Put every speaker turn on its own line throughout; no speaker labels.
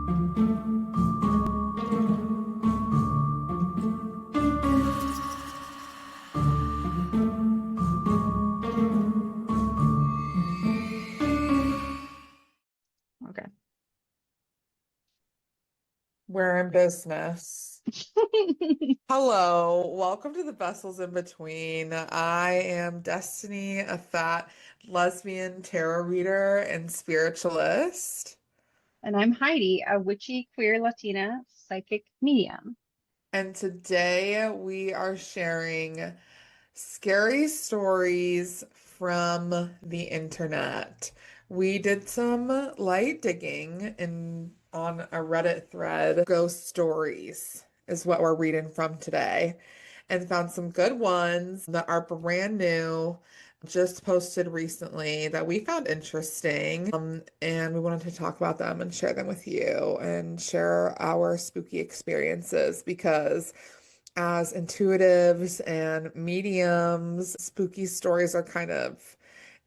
Okay.
We're in business. Hello, welcome to the Vessels in Between. I am Destiny, a fat lesbian tarot reader and spiritualist.
And I'm Heidi, a witchy queer Latina psychic medium.
And today we are sharing scary stories from the internet. We did some light digging in on a Reddit thread. Ghost stories is what we're reading from today, and found some good ones that are brand new, just posted recently that we found interesting. And we wanted to talk about them and share them with you and share our spooky experiences because as intuitives and mediums, spooky stories are kind of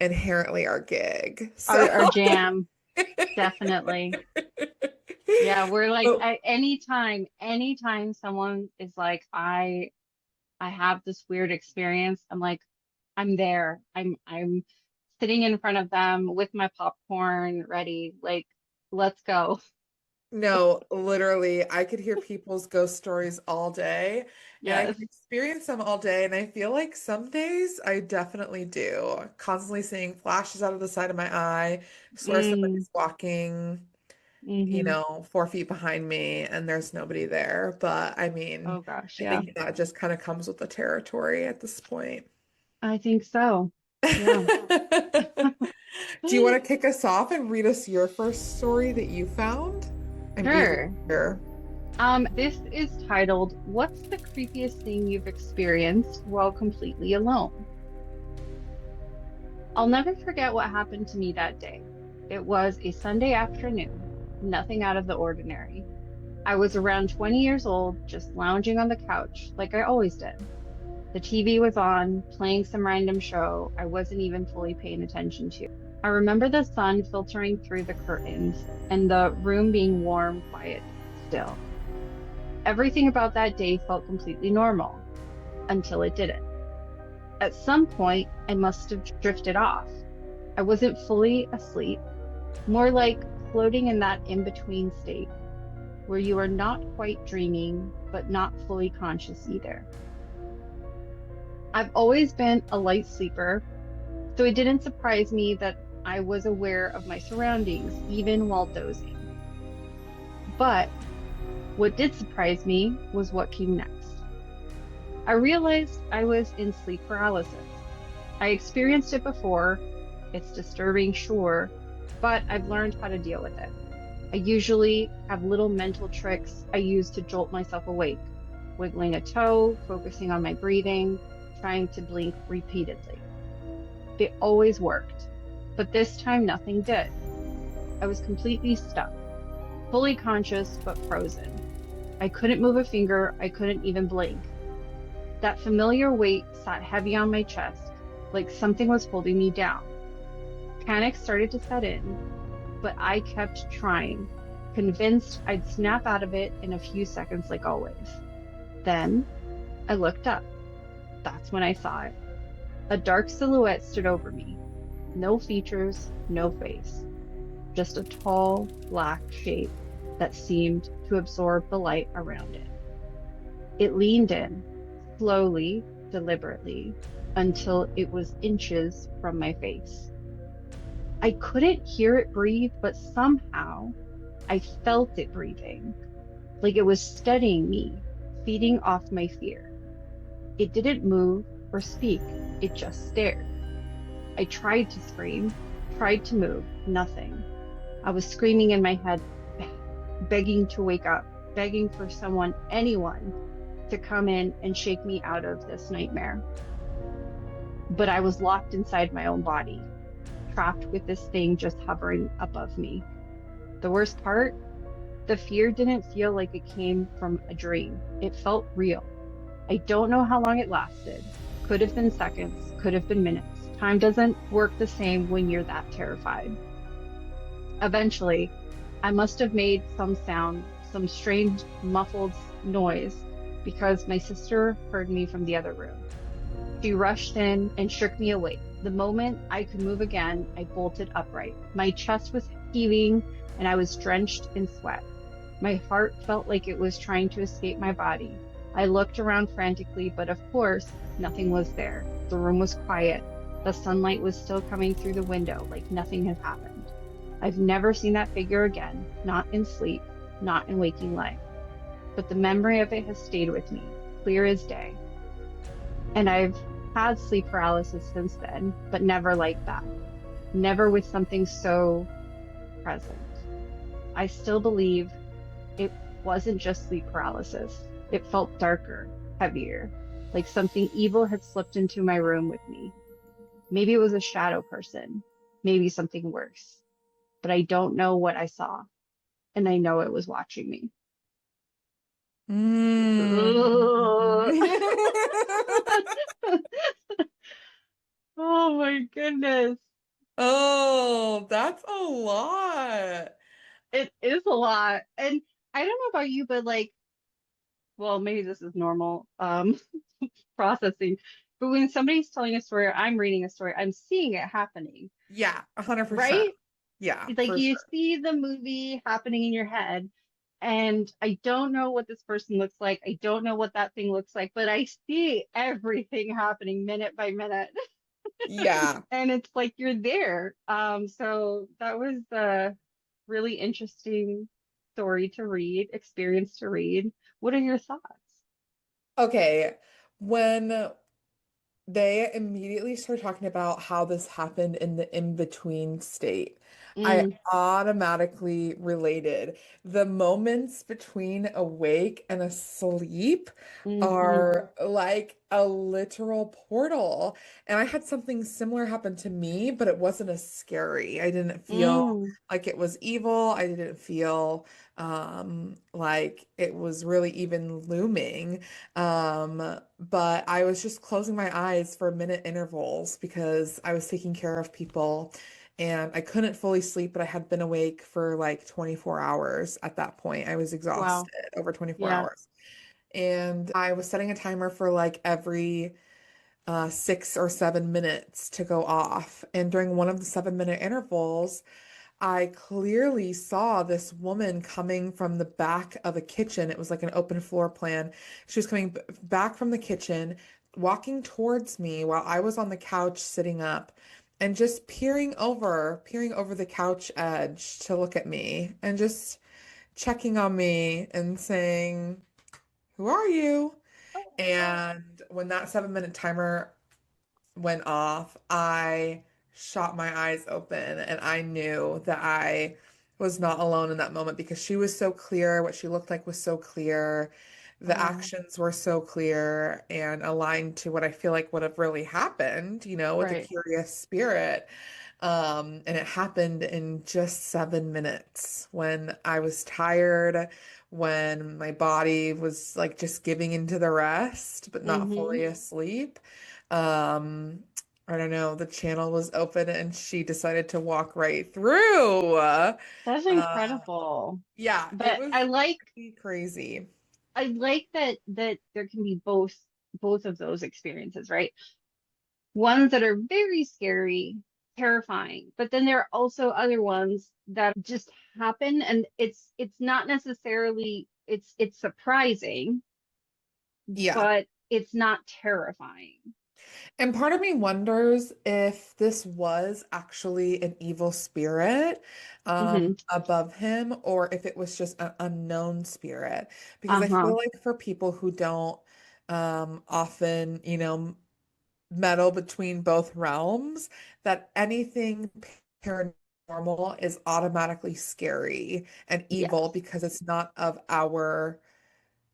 inherently our gig. So,
Our jam, definitely. Yeah, we're like
oh,
anytime someone is like, I have this weird experience, I'm like, I'm there. I'm sitting in front of them with my popcorn ready, like, let's go.
no, literally, I could hear people's ghost stories all day and I
Yes.
can experience them all day. And I feel like some days I definitely do. Constantly seeing flashes out of the side of my eye, swear
Mm,
somebody's walking,
hmm
4 feet behind me and there's nobody there. But I
Oh
mean,
gosh,
I
yeah.
think that just kind of comes with the territory at this point.
I think so. Yeah.
Do you want to kick us off and read us your first story that you found? I'm eager to
Sure.
hear.
This is titled, What's the Creepiest Thing You've Experienced While Completely Alone? I'll never forget what happened to me that day. It was a Sunday afternoon, nothing out of the ordinary. I was around 20 years old, just lounging on the couch like I always did. The TV was on, playing some random show I wasn't even fully paying attention to. I remember the sun filtering through the curtains and the room being warm, quiet, still. Everything about that day felt completely normal until it didn't. At some point, I must have drifted off. I wasn't fully asleep, more like floating in that in between state where you are not quite dreaming, but not fully conscious either. I've always been a light sleeper, so it didn't surprise me that I was aware of my surroundings even while dozing. But what did surprise me was what came next. I realized I was in sleep paralysis. I experienced it before. It's disturbing, sure, but I've learned how to deal with it. I usually have little mental tricks I use to jolt myself awake, wiggling a toe, focusing on my breathing, trying to blink repeatedly. They always worked, but this time nothing did. I was completely stuck, fully conscious but frozen. I couldn't move a finger, I couldn't even blink. That familiar weight sat heavy on my chest, like something was holding me down. Panic started to set in, but I kept trying, convinced I'd snap out of it in a few seconds like always. Then I looked up. That's when I saw it. A dark silhouette stood over me. No features, no face, just a tall, black shape that seemed to absorb the light around it. It leaned in, slowly, deliberately, until it was inches from my face. I couldn't hear it breathe, but somehow I felt it breathing, like it was studying me, feeding off my fear. It didn't move or speak, it just stared. I tried to scream, tried to move, nothing. I was screaming in my head, begging to wake up, begging for someone, anyone, to come in and shake me out of this nightmare. But I was locked inside my own body, trapped with this thing just hovering above me. The worst part, the fear didn't feel like it came from a dream. It felt real. I don't know how long it lasted. Could have been seconds, could have been minutes. Time doesn't work the same when you're that terrified. Eventually, I must have made some sound, some strange muffled noise, because my sister heard me from the other room. She rushed in and shook me awake. The moment I could move again, I bolted upright. My chest was heaving and I was drenched in sweat. My heart felt like it was trying to escape my body. I looked around frantically, but of course, nothing was there. The room was quiet. The sunlight was still coming through the window like nothing had happened. I've never seen that figure again, not in sleep, not in waking life, but the memory of it has stayed with me, clear as day. And I've had sleep paralysis since then, but never like that. Never with something so present. I still believe it wasn't just sleep paralysis. It felt darker, heavier, like something evil had slipped into my room with me. Maybe it was a shadow person, maybe something worse, but I don't know what I saw, and I know it was watching me.
Mm.
Ugh. Oh my goodness.
Oh, that's a lot.
It is a lot. And I don't know about you, but like, well, maybe this is normal processing. But when somebody's telling a story or I'm reading a story, I'm seeing it happening,
Yeah, 100%.
right?
Yeah,
It's like
for
you
sure.
see the movie happening in your head, and I don't know what this person looks like. I don't know what that thing looks like, but I see everything happening minute by minute.
Yeah.
And it's like you're there. So that was a really interesting story to read, experience to read. What are your thoughts?
Okay. When they immediately start talking about how this happened in the in-between state. I
Mm,
automatically related. The moments between awake and asleep
hmm
are like a literal portal. And I had something similar happen to me, but it wasn't as scary. I didn't feel
mm.
like it was evil. I didn't feel like it was really even looming. But I was just closing my eyes for minute intervals because I was taking care of people and I couldn't fully sleep, but I had been awake for like 24 hours at that point. I was
Wow.
exhausted over 24
Yeah.
hours. And I was setting a timer for like every 6 or 7 minutes to go off. And during one of the 7 minute intervals, I clearly saw this woman coming from the back of a kitchen. It was like an open floor plan. She was coming back from the kitchen, walking towards me while I was on the couch sitting up and just peering over the couch edge to look at me and just checking on me and saying, "Who are you?" And when that 7 minute timer went off, I shot my eyes open and I knew that I was not alone in that moment because she was so clear. What she looked like was so clear. The
Oh,
actions were so clear and aligned to what I feel like would have really happened, with a
right.
curious spirit. And it happened in just 7 minutes when I was tired, when my body was like just giving into the rest, but not
Hmm
fully asleep. Um, I don't know, the channel was open and she decided to walk right through.
That's
Uh,
incredible.
yeah, it
But
was pretty crazy.
I like that there can be both of those experiences, right? Ones that are very scary, terrifying, but then there are also other ones that just happen and it's not necessarily it's surprising,
Yeah.
but it's not terrifying.
And part of me wonders if this was actually an evil spirit
Hmm
above him, or if it was just an unknown spirit. Because I
Uh-huh.
feel like for people who don't often, meddle between both realms, that anything paranormal is automatically scary and evil
Yes.
because it's not of our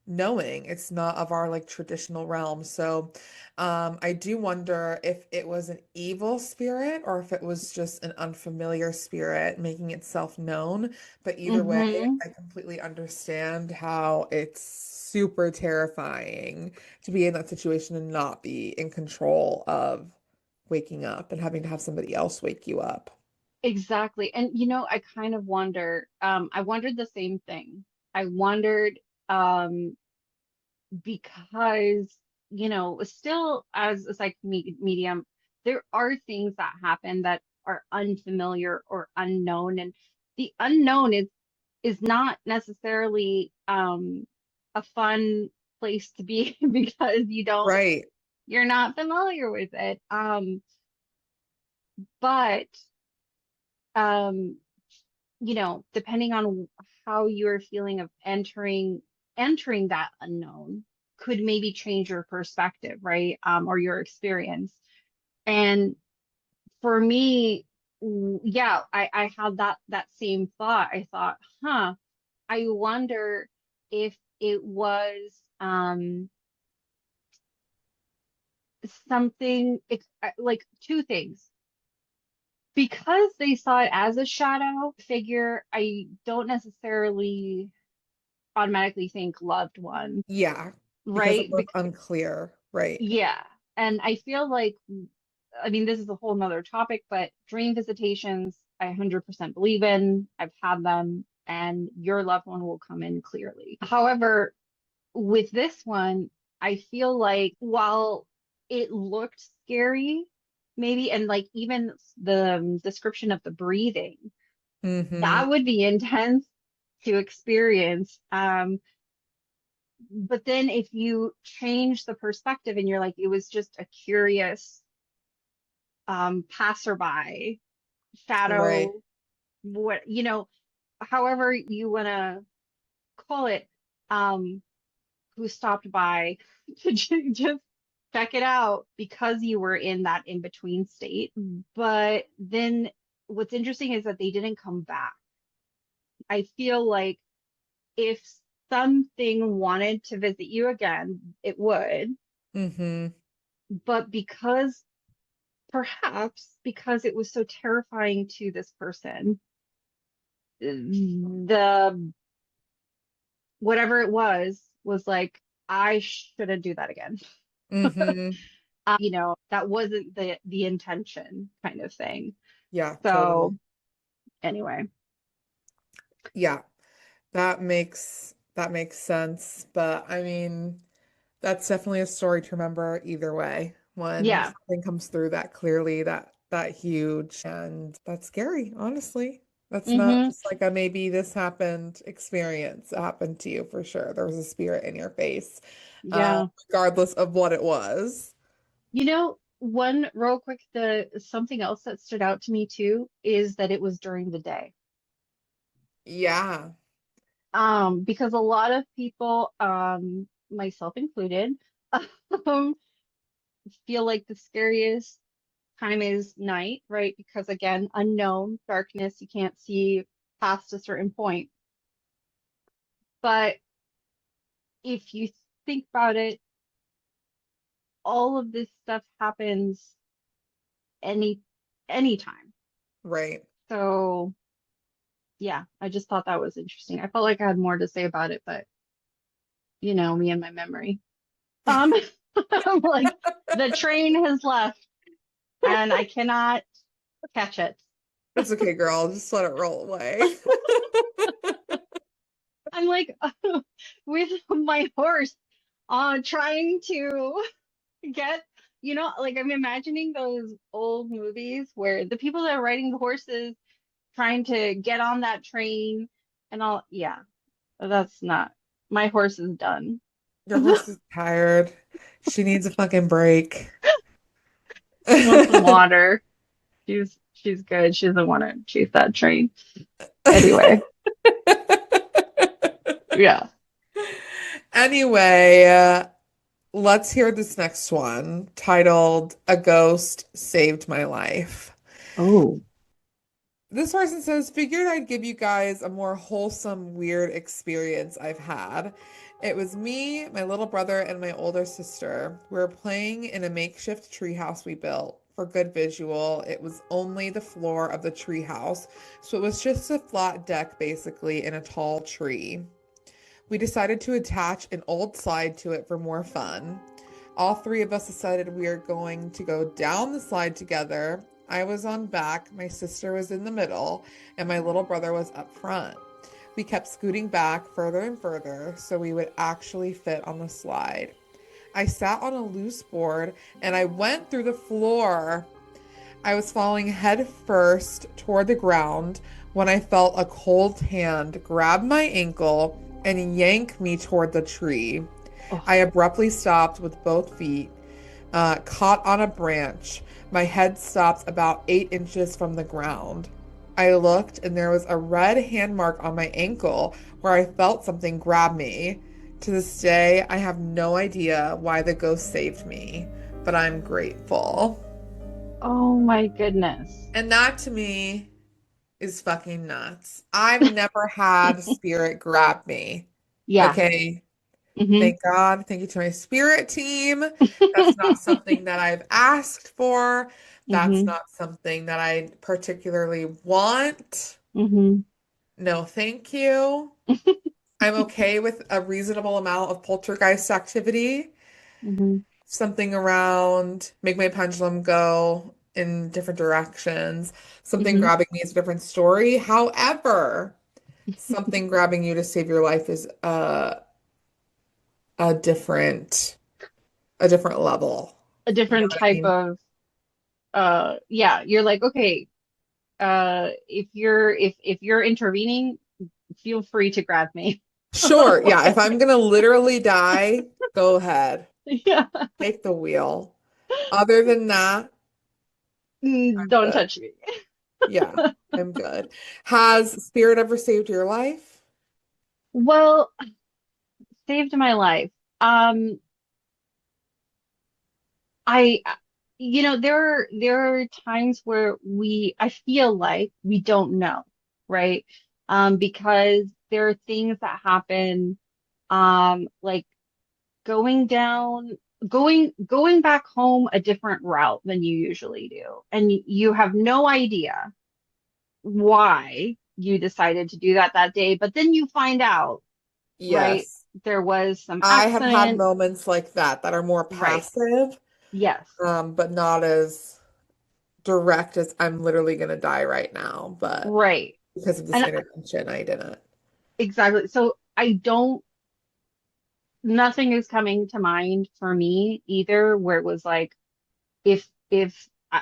knowing. It's not of our like traditional realm. So I do wonder if it was an evil spirit or if it was just an unfamiliar spirit making itself known. But either way,
hmm
I completely understand how it's super terrifying to be in that situation and not be in control of waking up and having to have somebody else wake you up.
exactly. And I kind of wonder, I wondered the same thing. I wondered, um, because, still as a psychic medium, there are things that happen that are unfamiliar or unknown. And the unknown is not necessarily a fun place to be because
Right.
you're not familiar with it. But um, depending on how you're feeling of entering that unknown could maybe change your perspective, right? Or your experience. And for me, yeah, I had that same thought. I thought, huh, I wonder if it was something like two things. Because they saw it as a shadow figure, I don't necessarily automatically think loved one,
Yeah, because it
right?
was unclear. Right.
Yeah. And I feel like, I mean, this is a whole nother topic, but dream visitations, I 100% believe in. I've had them, and your loved one will come in clearly. However, with this one, I feel like while it looked scary, maybe, and like even the description of the breathing,
Mm-hmm.
that would be intense to experience. But then if you change the perspective and you're like, it was just a curious passerby,
Right.
shadow, what, however you want to call it, um, who stopped by to just check it out because you were in that in between state. But then what's interesting is that they didn't come back. I feel like if something wanted to visit you again, it would.
Mm-hmm.
But perhaps because it was so terrifying to this person, the whatever it was like, I shouldn't do that again.
Mm-hmm.
That wasn't the intention kind of thing.
Yeah, totally.
So anyway,
Yeah, that makes sense. But I mean, that's definitely a story to remember either way. When
yeah.
something comes through that clearly, that huge, and that's scary, honestly. That's not
Hmm.
just like a maybe this happened experience. It happened to you for sure. There was a spirit in your face,
Yeah.
regardless of what it was.
One real quick, the something else that stood out to me too is that it was during the day.
Yeah.
Because a lot of people, myself included, um, feel like the scariest time is night, right? Because again, unknown, darkness, you can't see past a certain point. But if you think about it, all of this stuff happens any anytime.
Right.
So yeah, I just thought that was interesting. I felt like I had more to say about it, but me and my memory. Um, I'm like, the train has left and I cannot catch it.
It's okay, girl. Just let it roll away.
I'm like with my horse trying to get, like I'm imagining those old movies where the people that are riding the horses trying to get on that train and all. Yeah, that's not, my horse is done.
Your horse is tired. She needs a fucking break.
She wants some water. She's good. She doesn't want to chase that train. Anyway, yeah.
Anyway, let's hear this next one titled A Ghost Saved My Life.
Oh.
This person says, figured I'd give you guys a more wholesome, weird experience I've had. It was me, my little brother, and my older sister. We were playing in a makeshift treehouse we built. For good visual, it was only the floor of the treehouse, so it was just a flat deck basically in a tall tree. We decided to attach an old slide to it for more fun. All three of us decided we are going to go down the slide together. I was on back, my sister was in the middle, and my little brother was up front. We kept scooting back further and further so we would actually fit on the slide. I sat on a loose board and I went through the floor. I was falling head first toward the ground when I felt a cold hand grab my ankle and yank me toward the tree.
Oh,
I abruptly stopped with both feet, caught on a branch. My head stopped about 8 inches from the ground. I looked, and there was a red hand mark on my ankle where I felt something grab me. To this day, I have no idea why the ghost saved me, but I'm grateful.
oh my goodness.
And that to me is fucking nuts. I've never had spirit grab me.
Yeah.
Okay.
Hmm.
Thank God. Thank you to my spirit team. That's not something that I've asked for. That's
Hmm.
not something that I particularly want.
Hmm.
No, thank you. I'm okay with a reasonable amount of poltergeist activity.
Hmm.
Something around make my pendulum go in different directions. Something
Hmm.
grabbing me is a different story. However, something grabbing you to save your life is a different a different level.
A
You know
different
what I
type
mean?
of yeah, you're like, okay, if you're intervening, feel free to grab me.
Sure, yeah, if
Like,
I'm gonna literally die, go ahead.
yeah.
Take the wheel. Other than that,
Don't
good.
touch me.
Yeah, I'm good. Has spirit ever saved your life?
Well, saved my life. I, there are times where I feel like we don't know, right? Because there are things that happen, like going down, going back home a different route than you usually do, and you have no idea why you decided to do that day, but then you find out, right?
Yes.
There was some
I have had
accident,
moments like that are more
right?
passive,
Yes,
but not as direct as I'm literally gonna die right now. But
right.
because of this
And
intervention, I didn't.
exactly. So nothing is coming to mind for me either, where it was like, if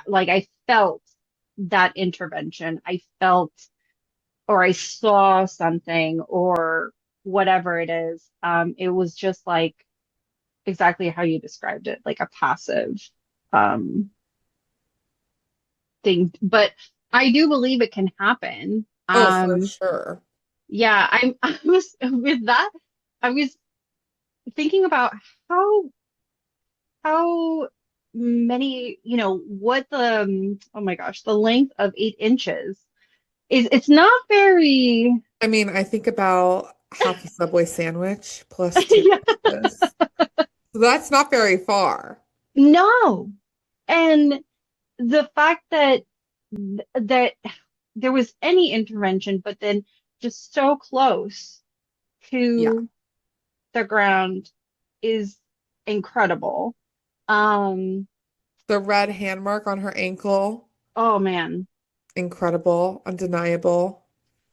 like I felt that intervention, I felt or I saw something or whatever it is. It was just like exactly how you described it, like a passive um thing. But I do believe it can happen.
Oh, for sure.
Yeah, I was with that, I was thinking about how how many, what oh my gosh, the length of 8 inches is, it's not very,
I mean, I think about half a Subway sandwich plus two
yeah,
inches. So that's not very far.
no. And the fact that there was any intervention, but then just so close
Yeah.
to the ground is incredible. Um,
The red hand mark on her ankle,
oh man.
incredible, undeniable.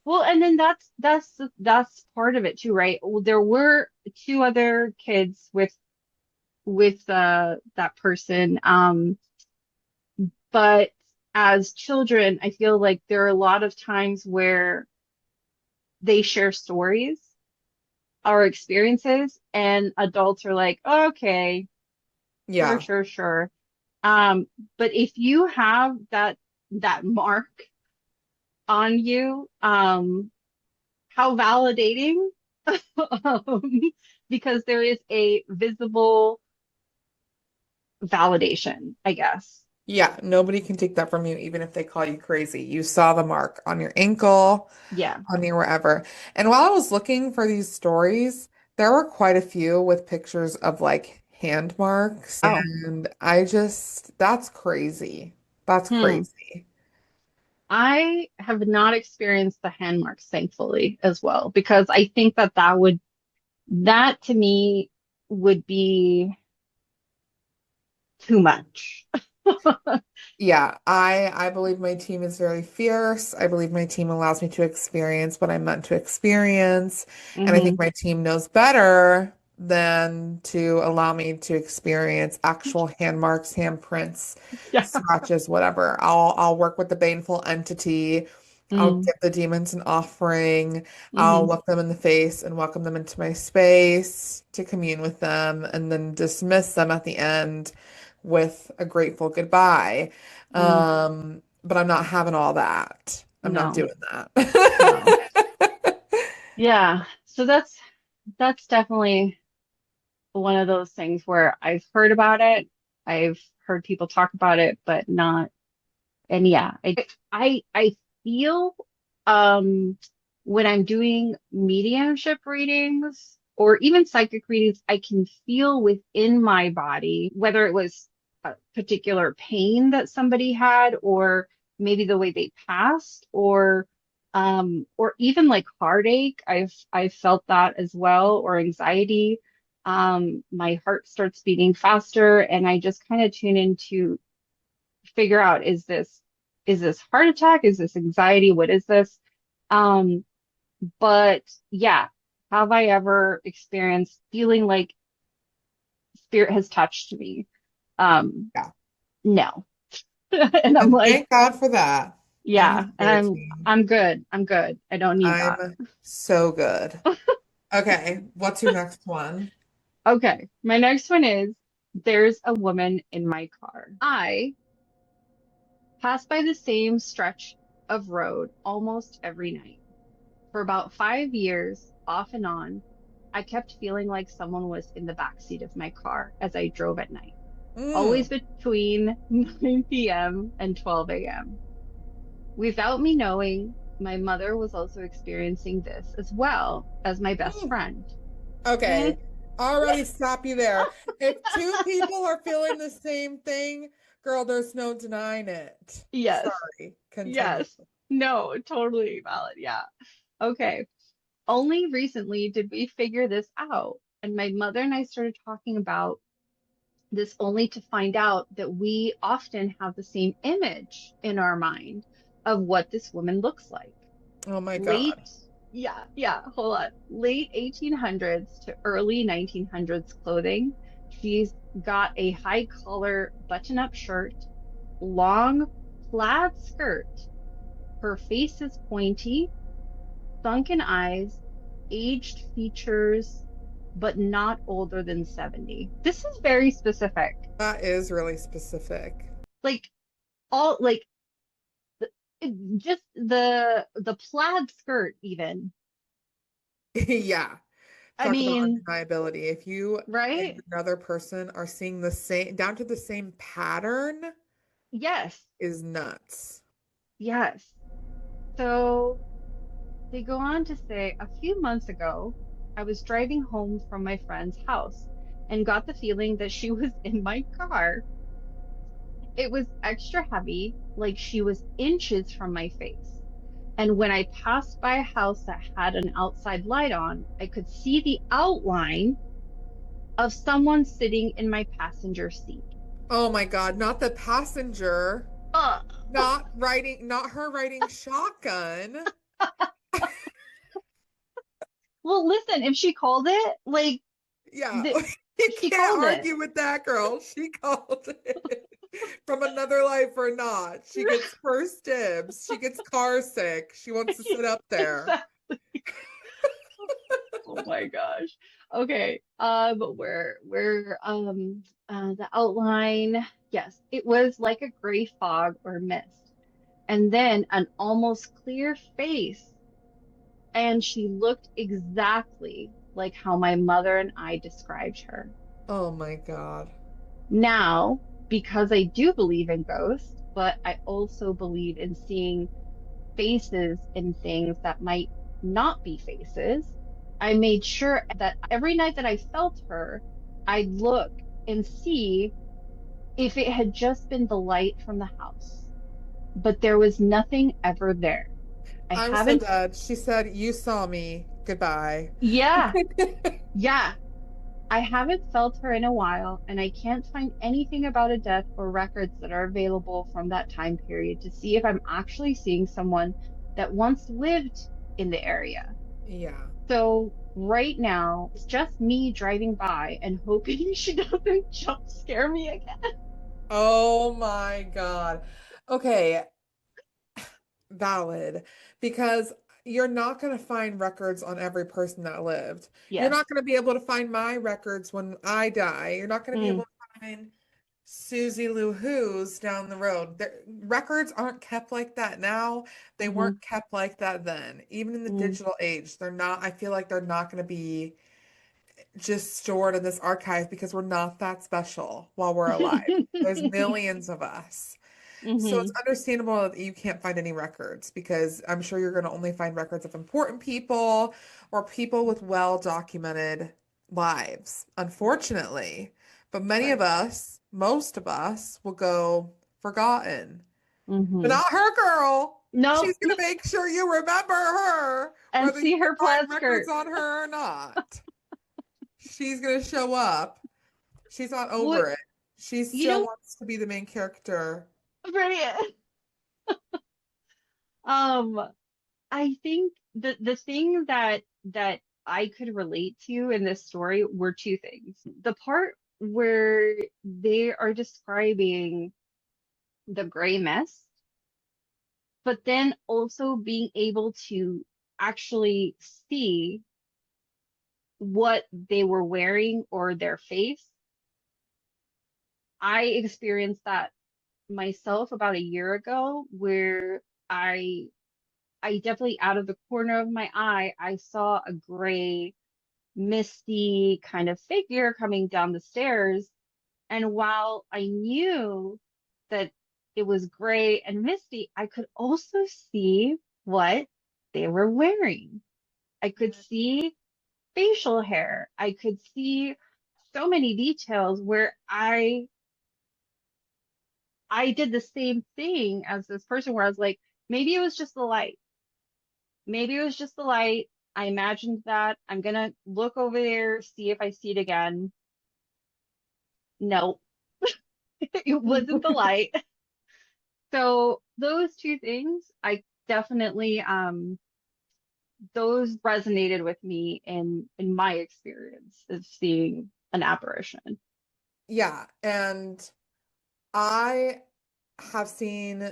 Well, and then that's part of it too, right? Well, there were two other kids with that person. But as children, I feel like there are a lot of times where they share stories or experiences, and adults are like, okay, sure,
Yeah.
sure, sure. But if you have that mark on you, how validating, um, because there is a visible validation, I guess.
Yeah. Nobody can take that from you, even if they call you crazy. You saw the mark on your ankle,
Yeah.
on your wherever. And while I was looking for these stories, there were quite a few with pictures of like hand marks.
Oh,
And that's crazy. That's
hmm.
crazy.
I have not experienced the hand marks, thankfully, as well, because I think that to me would be too much.
Yeah, I believe my team is very fierce. I believe my team allows me to experience what I'm meant to experience. And I think
Hmm.
my team knows better than to allow me to experience actual hand marks, handprints,
Yeah.
scratches, whatever. I'll work with the baneful entity. I'll
Mm.
give the demons an offering. I'll
Hmm.
look them in the face and welcome them into my space to commune with them and then dismiss them at the end with a grateful goodbye.
Mm.
But I'm not having all that. I'm not
No,
doing that.
no. Yeah. So that's definitely one of those things where I've heard about it. I've heard people talk about it, but not. And yeah, I feel um when I'm doing mediumship readings or even psychic readings, I can feel within my body whether it was a particular pain that somebody had or maybe the way they passed or even like heartache. I've felt that as well or anxiety. My heart starts beating faster and I just kind of tune into figure out is this heart attack? Is this anxiety? What is this? Um, but yeah, have I ever experienced feeling like spirit has touched me? Um,
Yeah.
no. And I'm
And
like,
thank God for that. I'm the
yeah, and
spirit
I'm
team.
I'm good. I'm good. I don't need that.
I'm so good. Okay, what's your next one?
Okay, my next one is there's a woman in my car. I pass by the same stretch of road almost every night. For about 5 years, off and on, I kept feeling like someone was in the backseat of my car as I drove at night,
Mm,
always between 9 p.m. and 12 a.m. Without me knowing, my mother was also experiencing this as well as my best
mm.
friend. And
Okay, already stop you there. If two people are feeling the same thing, girl, there's no denying it.
yes,
Sorry, continue.
yes, no, totally valid. Yeah. Okay. Only recently did we figure this out. And my mother and I started talking about this only to find out that we often have the same image in our mind of what this woman looks like.
Oh my
Late,
God.
yeah, hold on. Late 1800s to early 1900s clothing. She's got a high collar button up shirt, long plaid skirt. Her face is pointy, sunken eyes, aged features, but not older than 70. This is very specific.
That is really specific.
Like all like just the plaid skirt even.
Yeah.
I
Talk about
mean,
undeniability. If you and
right?
another person are seeing the same, down to the same pattern,
Yes.
is nuts.
Yes. So they go on to say a few months ago, I was driving home from my friend's house and got the feeling that she was in my car. It was extra heavy, like she was inches from my face. And when I passed by a house that had an outside light on, I could see the outline of someone sitting in my passenger seat.
Oh my God, not the passenger,
Ugh.
not her riding shotgun.
Well, listen, if she called it, like,
Yeah,
the,
you
she
can't
called it.
argue with that girl. She called it from another life or not. She gets first dibs. She gets car sick. She wants to sit up there.
Exactly. Oh my gosh. Okay. The outline, yes, it was like a gray fog or mist. And then an almost clear face. And she looked exactly like how my mother and I described her.
Oh my God.
Now, because I do believe in ghosts, but I also believe in seeing faces in things that might not be faces, I made sure that every night that I felt her, I'd look and see if it had just been the light from the house. But there was nothing ever there. I
I'm so
haven't,
dead. She said, "You saw me. Goodbye."
yeah, yeah. I haven't felt her in a while, and I can't find anything about a death or records that are available from that time period to see if I'm actually seeing someone that once lived in the area.
Yeah.
So right now, it's just me driving by and hoping she doesn't jump scare me again.
Oh my God. Okay, valid. Because you're not going to find records on every person that lived. You're
Yes.
not going to be able to find my records when I die. You're not going to be
Mm,
able to find Susie Lou Who's down the road. Records aren't kept like that now. They
hmm
weren't kept like that then. Even in the
mm.
digital age, they're not, I feel like they're not going to be just stored in this archive because we're not that special while we're alive. There's millions of us. So it's
hmm
understandable that you can't find any records because I'm sure you're going to only find records of important people or people with well documented lives, unfortunately. But many of
Right.
us, most of us, will go forgotten. But
hmm
not her girl.
Nope.
She's going to make sure you remember her,
And
whether you
see
can
her
find
plaid
records
skirt.
on her or not. She's going to show up. She's not
What,
over it. She
you
still
know,
wants to be the main character.
right. Um, I think the thing that I could relate to in this story were two things. The part where they are describing the gray mist, but then also being able to actually see what they were wearing or their face. I experienced that myself about a year ago where I I definitely out of the corner of my eye, I saw a gray, misty kind of figure coming down the stairs. And while I knew that it was gray and misty, I could also see what they were wearing. I could see facial hair. I could see so many details where I did the same thing as this person where I was like, maybe it was just the light. Maybe it was just the light. I imagined that. I'm gonna look over there, see if I see it again. No, it wasn't the light. So those two things, I definitely those resonated with me in my experience of seeing an apparition.
Yeah, and I have seen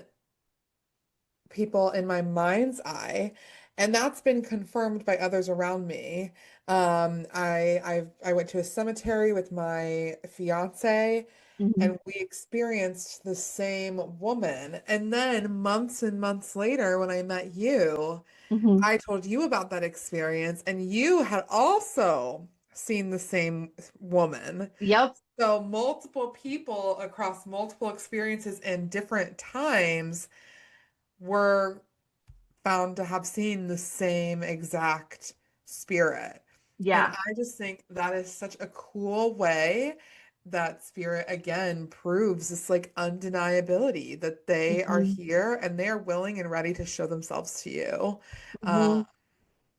people in my mind's eye, and that's been confirmed by others around me. I went to a cemetery with my fiance,
hmm
and we experienced the same woman. And then months and months later, when I met you,
hmm
I told you about that experience, and you had also seen the same woman.
Yep.
So multiple people across multiple experiences in different times were found to have seen the same exact spirit. And
Yeah.
I just think that is such a cool way that spirit again proves this like undeniability that they are
hmm
here and they are willing and ready to show themselves to you.
hmm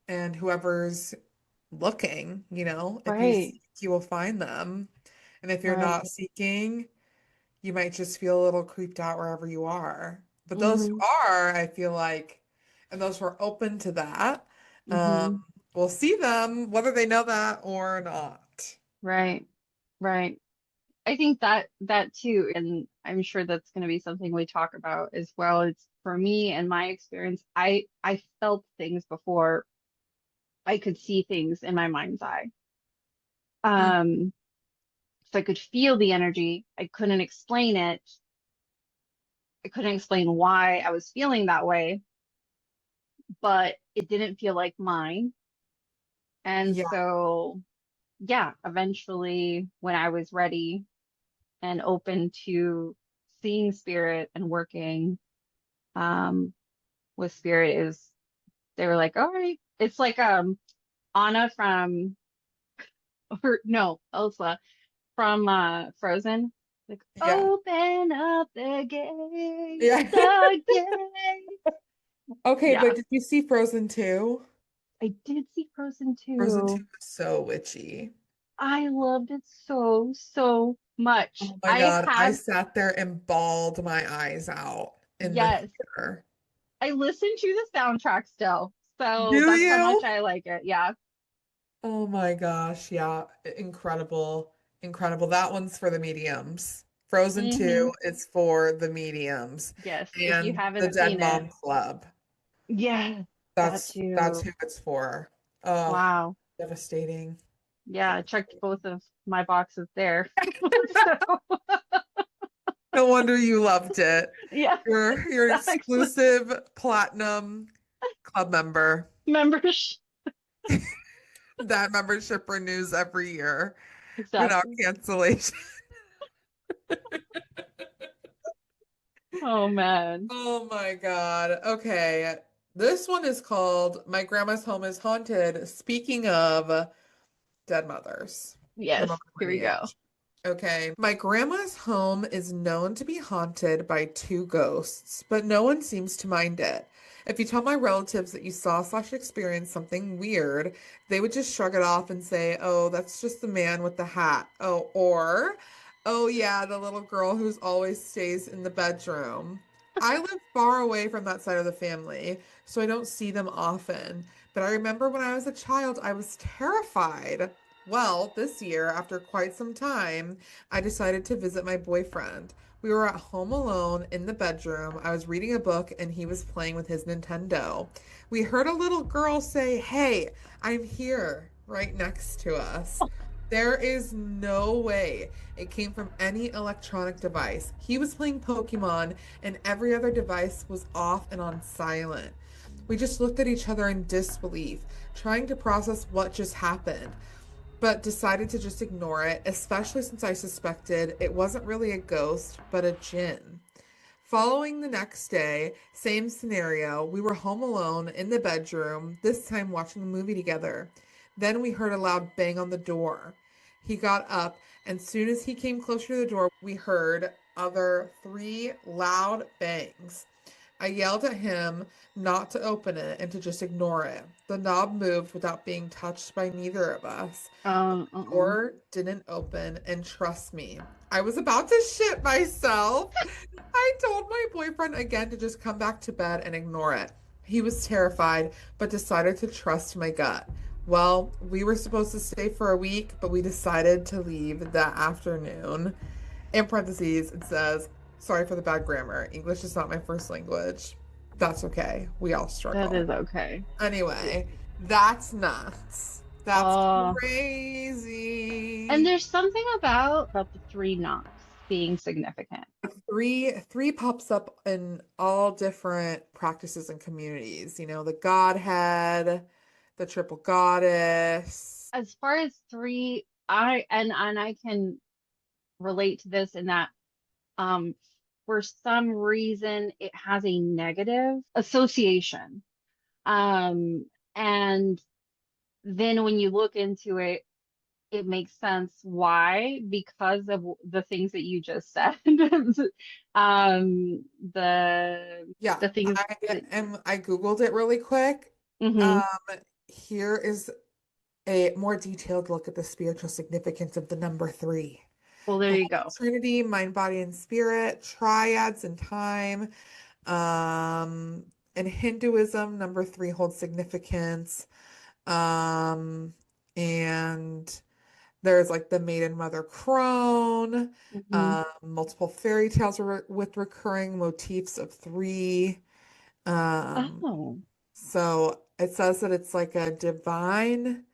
And whoever's looking, if you
Right.
seek, you will find them. And if you're not
Right.
seeking, you might just feel a little creeped out wherever you are. But those who
hmm
are, I feel like, and those who are open to that,
hmm
will see them whether they know that or not.
Right. Right. I think that too, and I'm sure that's going to be something we talk about as well. It's for me and my experience, I felt things before I could see things in my mind's eye.
Mm,
Um, so I could feel the energy. I couldn't explain it. I couldn't explain why I was feeling that way, but it didn't feel like mine. And
yeah,
so, yeah, eventually when I was ready and open to seeing spirit and working, um, with spirit is they were like, all right. It's like Anna from or no, Elsa from Frozen. Like,
yeah,
open up the gates,
yeah.
the gates.
Okay,
Yeah,
but did you see Frozen 2?
I did see Frozen
Frozen 2
too.
was so witchy.
I loved it so, so much.
Oh my
I
God, I
have,
sat there and bawled my eyes out in the
yes,
theater.
I listen to the soundtrack still. So
Do
that's how much
you?
I like it. Yeah.
Oh my gosh, yeah, incredible, incredible. That one's for the mediums. Frozen
Hmm.
2 is for the mediums.
Yes. If you
And the
haven't
Dead
seen it,
Mom Club.
yeah, that
That's
too.
who it's for. Oh,
Wow.
devastating.
Yeah, I checked
Devastating.
both of my boxes there. So,
No wonder you loved it.
yeah,
You're an
exactly.
exclusive platinum club member.
Members.
That membership renews every year without
Exactly.
cancellation.
Oh man.
Oh my God. Okay. This one is called My Grandma's Home is Haunted. Speaking of dead mothers from
Yes,
our
here we go.
lineage. Okay. My grandma's home is known to be haunted by two ghosts, but no one seems to mind it. If you tell my relatives that you saw slash experienced something weird, they would just shrug it off and say, oh, that's just the man with the hat. Oh, or, oh, yeah, the little girl who's always stays in the bedroom. I live far away from that side of the family, so I don't see them often. But I remember when I was a child, I was terrified. Well, this year, after quite some time, I decided to visit my boyfriend. We were at home alone in the bedroom. I was reading a book and he was playing with his Nintendo. We heard a little girl say, "Hey, I'm here," right next to us. There is no way it came from any electronic device. He was playing Pokemon and every other device was off and on silent. We just looked at each other in disbelief, trying to process what just happened, but decided to just ignore it, especially since I suspected it wasn't really a ghost, but a djinn. Following the next day, same scenario. We were home alone in the bedroom, this time watching a movie together. Then we heard a loud bang on the door. He got up, and soon as he came closer to the door, we heard other three loud bangs. I yelled at him not to open it and to just ignore it. The knob moved without being touched by neither of us. The
Uh-uh.
door didn't open, and trust me, I was about to shit myself. I told my boyfriend again to just come back to bed and ignore it. He was terrified, but decided to trust my gut. Well, we were supposed to stay for a week, but we decided to leave that afternoon. In parentheses, it says, sorry for the bad grammar. English is not my first language. That's okay. We all
That
struggle.
is okay.
Anyway, that's nuts. That's
Uh, and
crazy.
there's something about the three knocks being significant.
Three pops up in all different practices and communities. You know, the Godhead, the triple goddess.
As far as three, and I can relate to this in that um for some reason it has a negative association. And then when you look into it, it makes sense why, because of the things that you just said.
Yeah,
The things that
I Googled it really quick.
hmm.
Um, Here is a more detailed look at the spiritual significance of the number three.
Well, there
The
you
Holy
go.
Trinity, mind, body, and spirit, triads and time. In Hinduism, number three holds significance. Um, and there's like the maiden mother crone,
Hmm.
multiple fairy tales with recurring motifs of three. Um,
Oh.
so it says that it's like a divine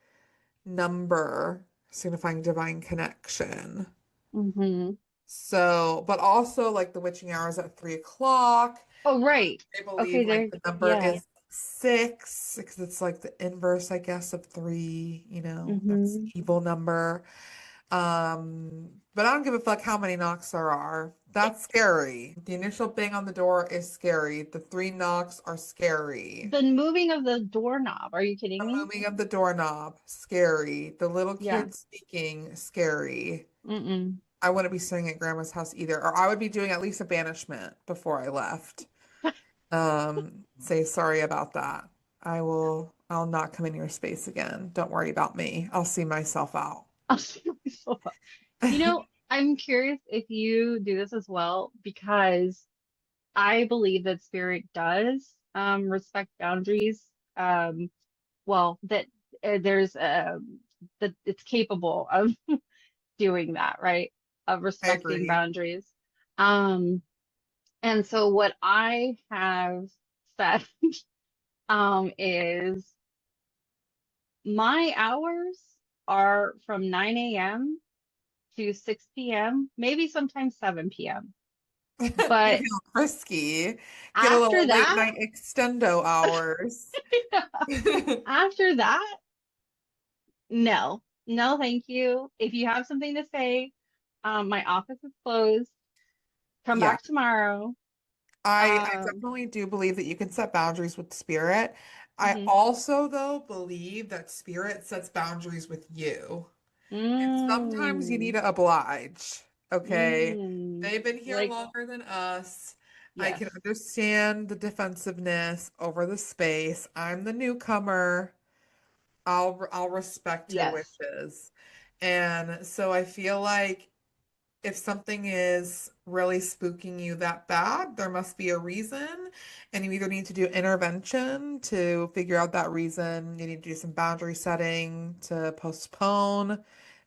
number signifying divine connection.
Hmm.
So, but also like the witching hour is at 3 o'clock.
Oh, right.
I
Okay,
believe like
there.
the number
Yeah.
is six because it's like the inverse, I guess, of three, that's
Hmm.
evil number. But I don't give a fuck how many knocks there are. That's scary. The initial bang on the door is scary. The three knocks are scary.
The moving of the doorknob. Are you
The
kidding me?
moving of the doorknob, scary. The little
Yeah.
kid speaking, scary.
Mm-mm.
I wouldn't be staying at grandma's house either, or I would be doing at least a banishment before I left. Say sorry about that. I'll not come in your space again. Don't worry about me. I'll see myself out.
I'll see myself up. I'm curious if you do this as well, because I believe that spirit does respect boundaries. Um, well, that there's that it's capable of doing that, right? Of
I
respecting
agree.
boundaries. Um, and so what I have said is my hours are from 9 a.m. to 6 p.m., maybe sometimes 7 p.m.
You're
But
feeling frisky. Get a
after
little late
that,
night extendo hours.
after that, no, no, thank you. If you have something to say, my office is closed. Come
Yeah,
back tomorrow.
I
Um,
definitely do believe that you can set boundaries with spirit. I
mhm.
also, though, believe that spirit sets boundaries with you. And sometimes you need
Mm,
to oblige, okay?
mm.
They've been here
Like,
longer than us. I
yes,
can understand the defensiveness over the space. I'm the newcomer. I'll respect your
yes.
wishes. And so I feel like if something is really spooking you that bad, there must be a reason. And you either need to do intervention to figure out that reason, you need to do some boundary setting to postpone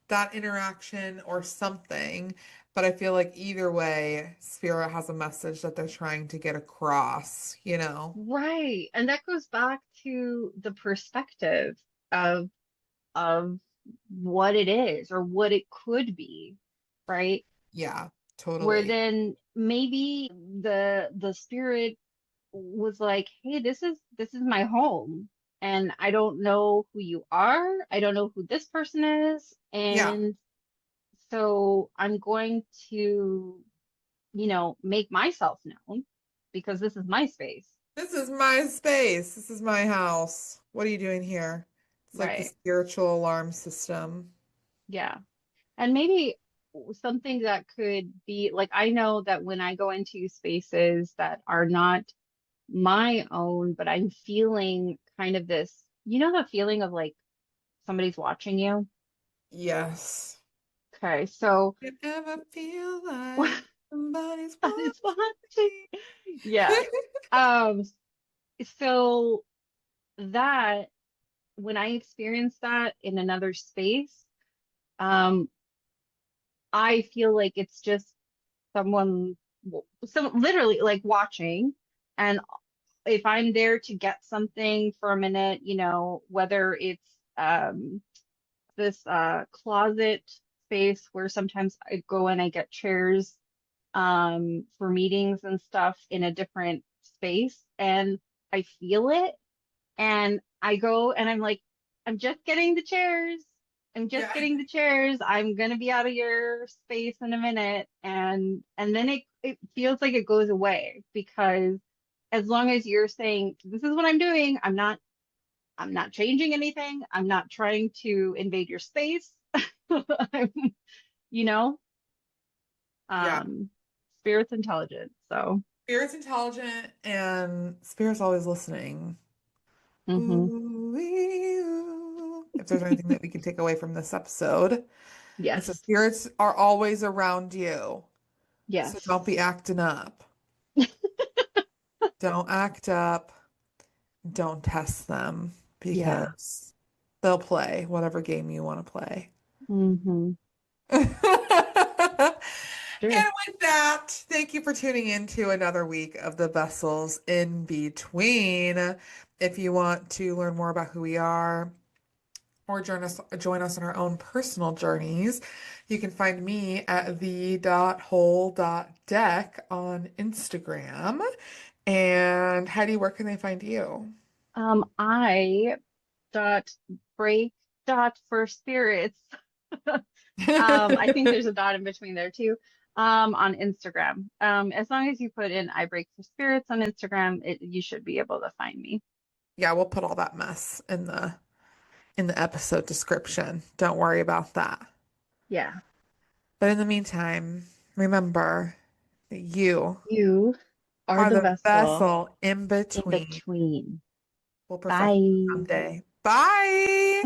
that interaction or something. But I feel like either way, Spirit has a message that they're trying to get across, you know?
Right. And that goes back to the perspective of of what it is or what it could be, right?
Yeah,
Where
totally.
then maybe the spirit was like, "Hey, this is my home, and I don't know who you are. I don't know who this person is,
Yeah.
and so I'm going to, make myself known because this is my space."
This is my space. This is my house. What are you doing here? It's like the
Right.
spiritual alarm system.
Yeah. And maybe something that could be like, I know that when I go into spaces that are not my own, but I'm feeling kind of this, the feeling of like somebody's watching you.
Yes.
Okay, so
You ever feel like somebody's
it's
watching
watching.
me?
Yeah. Um, so that when I experience that in another space, um, I feel like it's just someone, some literally like watching. And if I'm there to get something for a minute, whether it's this closet space where sometimes I go and I get chairs for meetings and stuff in a different space, and I feel it, and I go and I'm like, I'm just getting the chairs. I'm just
Yeah.
getting the chairs. I'm gonna be out of your space in a minute. And then it feels like it goes away, because as long as you're saying, this is what I'm doing, I'm not changing anything. I'm not trying to invade your space. I'm, you know,
Yeah.
um, spirit's intelligent. So,
Spirit's intelligent and Spirit's always listening.
hmm.
Ooh, ooh. If there's anything that we can take away from this episode, it's the
Yes,
spirits are always around you. So
yes,
don't be acting up. Don't act up. Don't test them
yeah.
because they'll play whatever game you want to play.
Hmm. True.
And with that, thank you for tuning in to another week of the Vessels in Between. If you want to learn more about who we are or join us on our own personal journeys, you can find me at the.whole.deck on Instagram. And Heidi, where can they find you?
I dot break dot for spirits. I think there's a dot in between there too. On Instagram. As long as you put in I break for spirits on Instagram, you should be able to find me.
Yeah, we'll put all that mess in the episode description. Don't worry about that.
Yeah.
But in the meantime, remember that you
You are
are
the
the
vessel
vessel in
in
between.
between.
We'll perfect it
Bye.
someday. Bye.